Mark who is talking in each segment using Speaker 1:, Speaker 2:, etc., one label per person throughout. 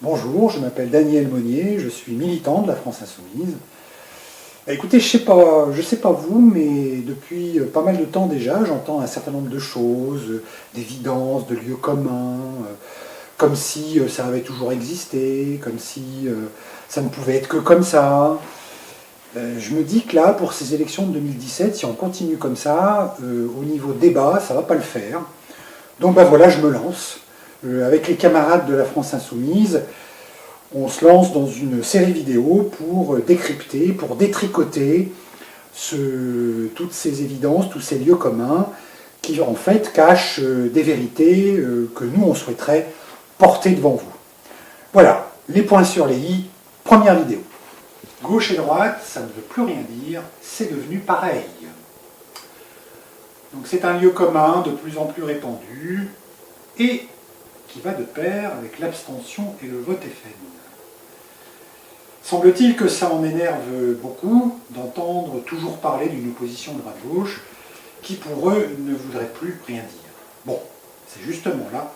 Speaker 1: Bonjour, je m'appelle Daniel Monnier, je suis militant de la France Insoumise. Écoutez, je sais pas vous, mais depuis pas mal de temps déjà, j'entends un certain nombre de choses, d'évidences, de lieux communs, comme si ça avait toujours existé, comme si ça ne pouvait être que comme ça. Je me dis que là, pour ces élections de 2017, si on continue comme ça, au niveau débat, ça va pas le faire. Donc ben voilà, je me lance. Avec les camarades de la France Insoumise, on se lance dans une série vidéo pour décrypter, pour détricoter toutes ces évidences, tous ces lieux communs qui en fait cachent des vérités que nous on souhaiterait porter devant vous. Voilà, les points sur les i, première vidéo. Gauche et droite, ça ne veut plus rien dire, c'est devenu pareil. Donc c'est un lieu commun de plus en plus répandu et qui va de pair avec l'abstention et le vote FN. Semble-t-il que ça en énerve beaucoup d'entendre toujours parler d'une opposition droite-gauche qui pour eux ne voudrait plus rien dire. Bon, c'est justement là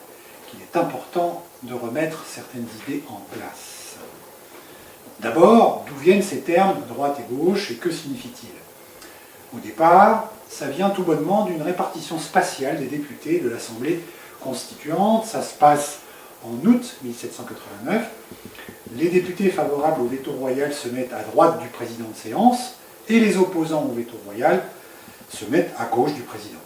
Speaker 1: qu'il est important de remettre certaines idées en place. D'abord, d'où viennent ces termes de droite et gauche et que signifient-ils? Au départ, ça vient tout bonnement d'une répartition spatiale des députés de l'Assemblée constituante. Ça se passe en août 1789. Les députés favorables au veto royal se mettent à droite du président de séance et les opposants au veto royal se mettent à gauche du président.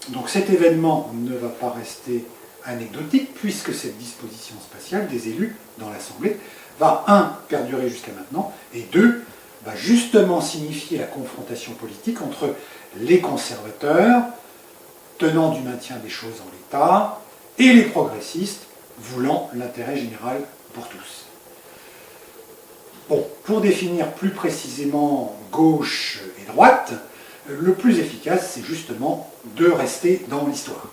Speaker 1: Donc cet événement ne va pas rester anecdotique puisque cette disposition spatiale des élus dans l'Assemblée va, perdurer jusqu'à maintenant, et deux, va justement signifier la confrontation politique entre les conservateurs, tenant du maintien des choses en l'état, et les progressistes, voulant l'intérêt général pour tous. Bon, pour définir plus précisément gauche et droite, le plus efficace, c'est justement de rester dans l'histoire.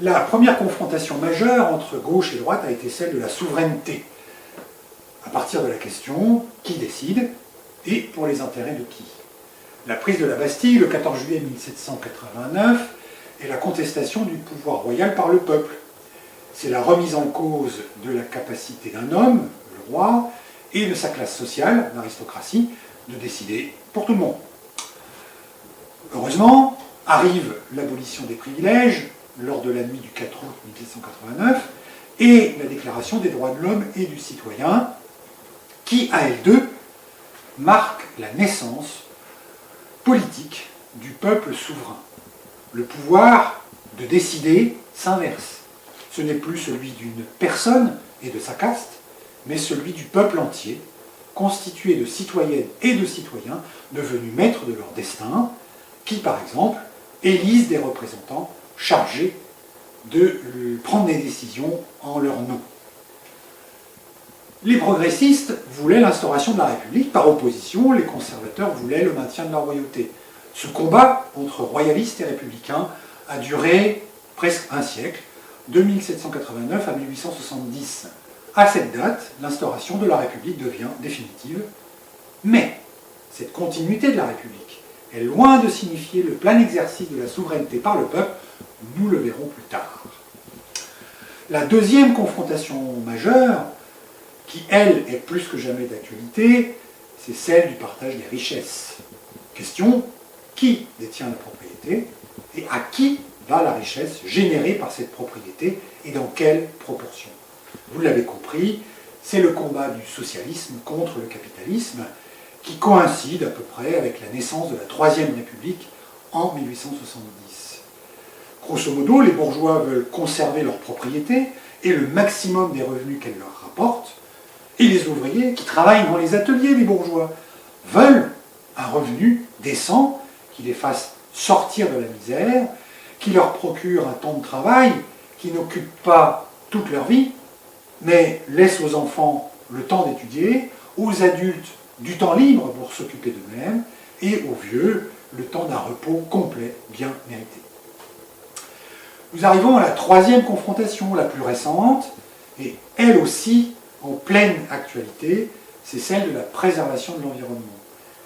Speaker 1: La première confrontation majeure entre gauche et droite a été celle de la souveraineté, à partir de la question qui décide et pour les intérêts de qui. La prise de la Bastille le 14 juillet 1789 est la contestation du pouvoir royal par le peuple. C'est la remise en cause de la capacité d'un homme, le roi, et de sa classe sociale, l'aristocratie, de décider pour tout le monde. Heureusement, arrive l'abolition des privilèges lors de la nuit du 4 août 1789 et la déclaration des droits de l'homme et du citoyen qui, à elles deux, marque la naissance politique du peuple souverain. Le pouvoir de décider s'inverse. Ce n'est plus celui d'une personne et de sa caste, mais celui du peuple entier, constitué de citoyennes et de citoyens devenus maîtres de leur destin, qui, par exemple, élisent des représentants chargés de prendre des décisions en leur nom. Les progressistes voulaient l'instauration de la République, par opposition, les conservateurs voulaient le maintien de la royauté. Ce combat entre royalistes et républicains a duré presque un siècle, de 1789 à 1870. À cette date, l'instauration de la République devient définitive, mais cette continuité de la République est loin de signifier le plein exercice de la souveraineté par le peuple, nous le verrons plus tard. La deuxième confrontation majeure, qui elle est plus que jamais d'actualité, c'est celle du partage des richesses. Question, qui détient la propriété et à qui va la richesse générée par cette propriété et dans quelle proportion? Vous l'avez compris, c'est le combat du socialisme contre le capitalisme qui coïncide à peu près avec la naissance de la Troisième République en 1870. Grosso modo, les bourgeois veulent conserver leur propriété et le maximum des revenus qu'elle leur rapporte, et les ouvriers qui travaillent dans les ateliers des bourgeois veulent un revenu décent qui les fasse sortir de la misère, qui leur procure un temps de travail qui n'occupe pas toute leur vie, mais laisse aux enfants le temps d'étudier, aux adultes du temps libre pour s'occuper d'eux-mêmes, et aux vieux le temps d'un repos complet bien mérité. Nous arrivons à la troisième confrontation, la plus récente, et elle aussi en pleine actualité, c'est celle de la préservation de l'environnement.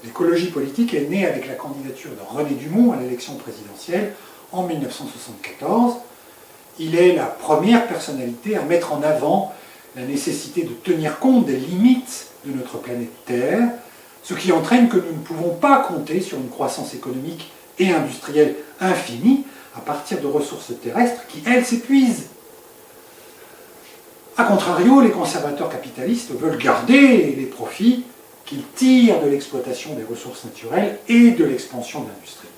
Speaker 1: L'écologie politique est née avec la candidature de René Dumont à l'élection présidentielle en 1974. Il est la première personnalité à mettre en avant la nécessité de tenir compte des limites de notre planète Terre, ce qui entraîne que nous ne pouvons pas compter sur une croissance économique et industrielle infinie à partir de ressources terrestres qui, elles, s'épuisent. A contrario, les conservateurs capitalistes veulent garder les profits qu'ils tirent de l'exploitation des ressources naturelles et de l'expansion de l'industrie.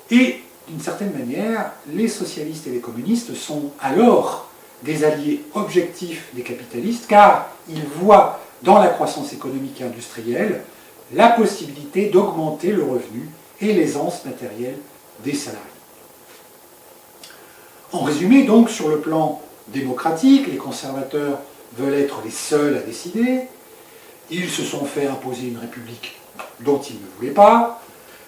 Speaker 1: Et, d'une certaine manière, les socialistes et les communistes sont alors des alliés objectifs des capitalistes, car ils voient dans la croissance économique et industrielle la possibilité d'augmenter le revenu et l'aisance matérielle des salariés. En résumé, donc, sur le plan démocratique, les conservateurs veulent être les seuls à décider. Ils se sont fait imposer une république dont ils ne voulaient pas.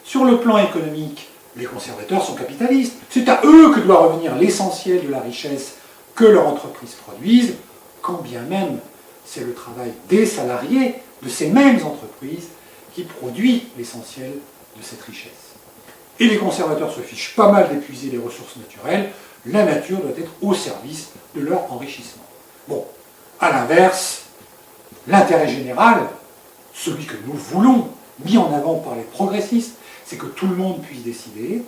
Speaker 1: Sur le plan économique, les conservateurs sont capitalistes. C'est à eux que doit revenir l'essentiel de la richesse que leur entreprise produise, quand bien même c'est le travail des salariés de ces mêmes entreprises qui produit l'essentiel de cette richesse. Et les conservateurs se fichent pas mal d'épuiser les ressources naturelles. La nature doit être au service de leur enrichissement. Bon, à l'inverse, l'intérêt général, celui que nous voulons, mis en avant par les progressistes, c'est que tout le monde puisse décider,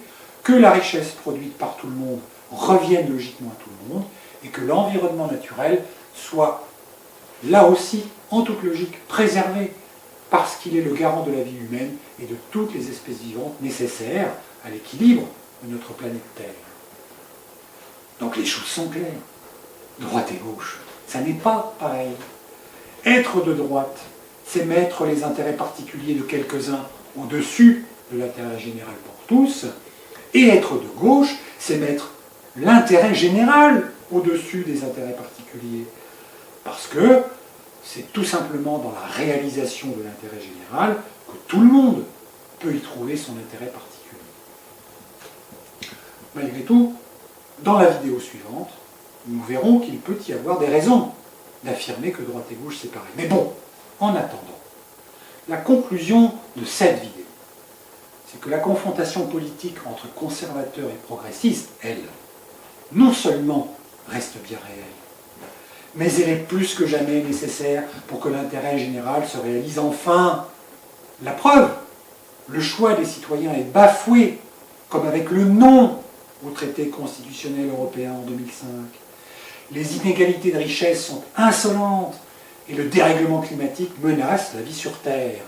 Speaker 1: que la richesse produite par tout le monde revienne logiquement à tout le monde, et que l'environnement naturel soit, là aussi, en toute logique, préservé, parce qu'il est le garant de la vie humaine et de toutes les espèces vivantes nécessaires à l'équilibre de notre planète Terre. Donc les choses sont claires. Droite et gauche, ça n'est pas pareil. Être de droite, c'est mettre les intérêts particuliers de quelques-uns au-dessus de l'intérêt général pour tous, et être de gauche, c'est mettre l'intérêt général au-dessus des intérêts particuliers. Parce que c'est tout simplement dans la réalisation de l'intérêt général que tout le monde peut y trouver son intérêt particulier. Malgré tout, dans la vidéo suivante, nous verrons qu'il peut y avoir des raisons d'affirmer que droite et gauche c'est pareil. Mais bon, en attendant, la conclusion de cette vidéo, c'est que la confrontation politique entre conservateurs et progressistes, elle, non seulement reste bien réelle, mais elle est plus que jamais nécessaire pour que l'intérêt général se réalise enfin. La preuve, le choix des citoyens est bafoué, comme avec le non au traité constitutionnel européen en 2005. Les inégalités de richesse sont insolentes et le dérèglement climatique menace la vie sur Terre.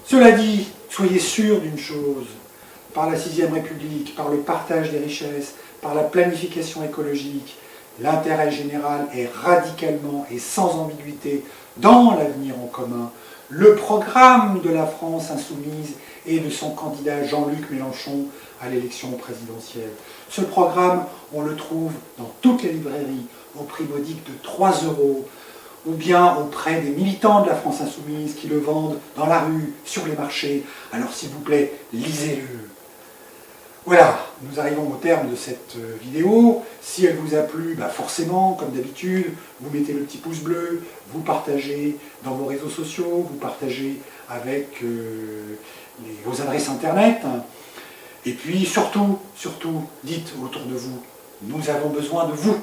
Speaker 1: Cela dit, soyez sûrs d'une chose, par la 6ème République, par le partage des richesses, par la planification écologique, l'intérêt général est radicalement et sans ambiguïté dans l'avenir en commun. Le programme de la France insoumise et de son candidat Jean-Luc Mélenchon à l'élection présidentielle. Ce programme, on le trouve dans toutes les librairies, au prix modique de 3 €, ou bien auprès des militants de la France insoumise qui le vendent dans la rue, sur les marchés. Alors s'il vous plaît, lisez-le. Voilà, nous arrivons au terme de cette vidéo. Si elle vous a plu, forcément, comme d'habitude, vous mettez le petit pouce bleu, vous partagez dans vos réseaux sociaux, vous partagez avec vos adresses internet. Et puis surtout, dites autour de vous, nous avons besoin de vous.